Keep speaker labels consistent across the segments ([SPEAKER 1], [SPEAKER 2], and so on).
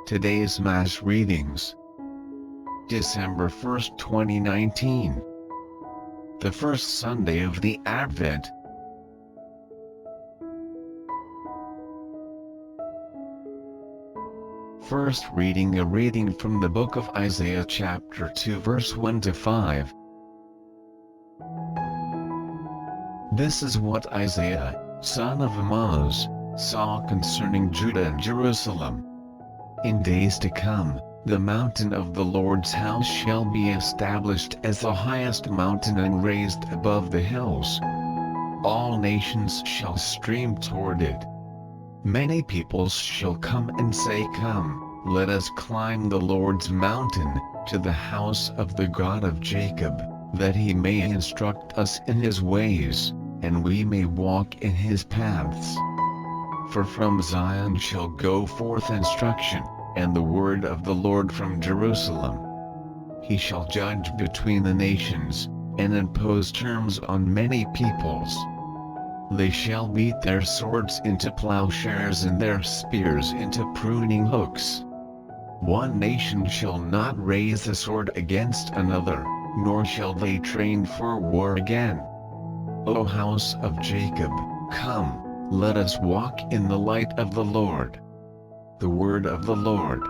[SPEAKER 1] Today's Mass readings. December 1st, 2019. The first Sunday of the Advent. First reading, a reading from the book of Isaiah chapter 2 verse 1 to 5. This is what Isaiah, son of Amoz, saw concerning Judah and Jerusalem. In days to come, the mountain of the Lord's house shall be established as the highest mountain and raised above the hills. All nations shall stream toward it. Many peoples shall come and say, Come, let us climb the Lord's mountain, to the house of the God of Jacob, that he may instruct us in his ways, and we may walk in his paths. For from Zion shall go forth instruction, and the word of the Lord from Jerusalem. He shall judge between the nations, and impose terms on many peoples. They shall beat their swords into plowshares and their spears into pruning hooks. One nation shall not raise a sword against another, nor shall they train for war again. O house of Jacob, come, let us walk in the light of the Lord. The word of the Lord.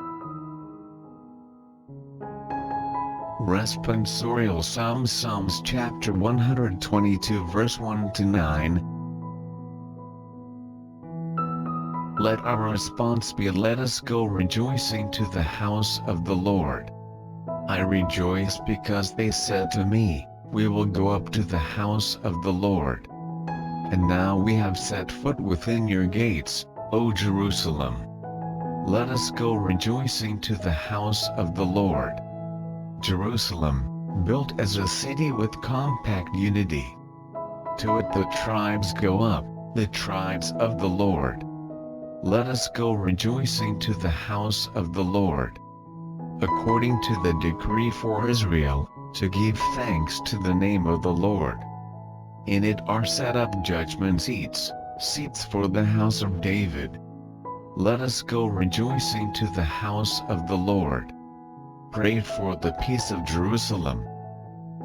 [SPEAKER 1] Responsorial Psalms chapter 122 verse 1 to 9. Let our response be, let us go rejoicing to the house of the Lord. I rejoice because they said to me, we will go up to the house of the Lord. And now we have set foot within your gates, O Jerusalem. Let us go rejoicing to the house of the Lord. Jerusalem, built as a city with compact unity. To it the tribes go up, the tribes of the Lord. Let us go rejoicing to the house of the Lord. According to the decree for Israel, to give thanks to the name of the Lord. In it are set up judgment seats, seats for the house of David. Let us go rejoicing to the house of the Lord. Pray for the peace of Jerusalem.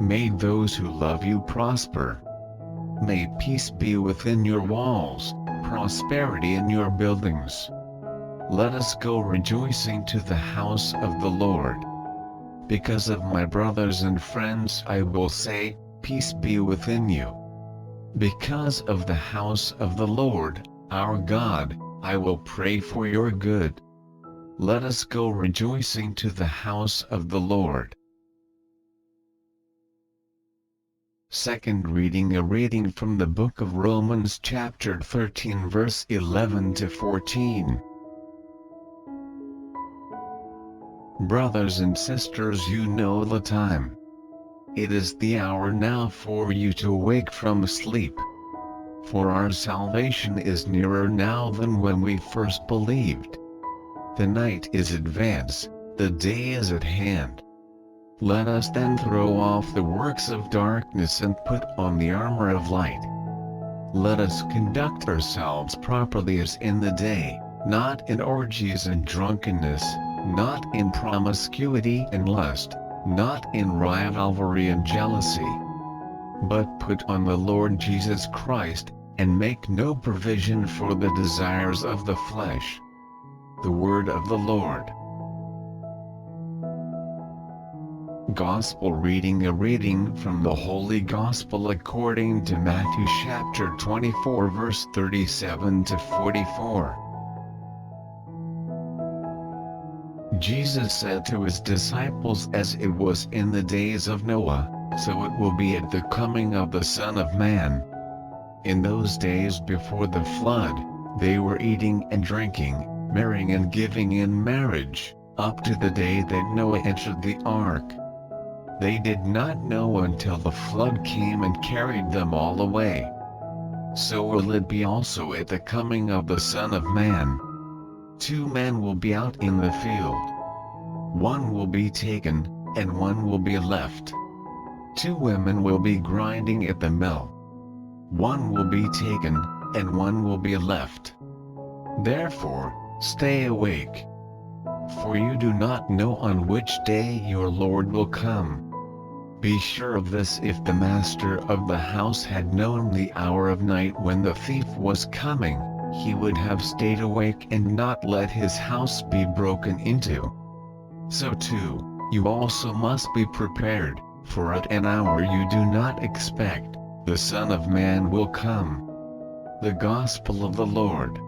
[SPEAKER 1] May those who love you prosper. May peace be within your walls, prosperity in your buildings. Let us go rejoicing to the house of the Lord. Because of my brothers and friends I will say, peace be within you. Because of the house of the Lord, our God, I will pray for your good. Let us go rejoicing to the house of the Lord. Second reading, a reading from the book of Romans chapter 13 verse 11 to 14. Brothers and sisters, you know the time. It is the hour now for you to awake from sleep. For our salvation is nearer now than when we first believed. The night is advanced, the day is at hand. Let us then throw off the works of darkness and put on the armor of light. Let us conduct ourselves properly as in the day, not in orgies and drunkenness, not in promiscuity and lust, not in rivalry and jealousy. But put on the Lord Jesus Christ, and make no provision for the desires of the flesh. The word of the Lord. Gospel reading, a reading from the Holy Gospel according to Matthew chapter 24 verse 37 to 44. Jesus said to his disciples, as it was in the days of Noah, so it will be at the coming of the Son of Man. In those days before the flood, they were eating and drinking, marrying and giving in marriage, up to the day that Noah entered the ark. They did not know until the flood came and carried them all away. So will it be also at the coming of the Son of Man. 2 men will be out in the field. One will be taken, and one will be left. 2 women will be grinding at the mill. One will be taken, and one will be left. Therefore, stay awake. For you do not know on which day your Lord will come. Be sure of this: if the master of the house had known the hour of night when the thief was coming, he would have stayed awake and not let his house be broken into. So too, you also must be prepared, for at an hour you do not expect, the Son of Man will come. The Gospel of the Lord.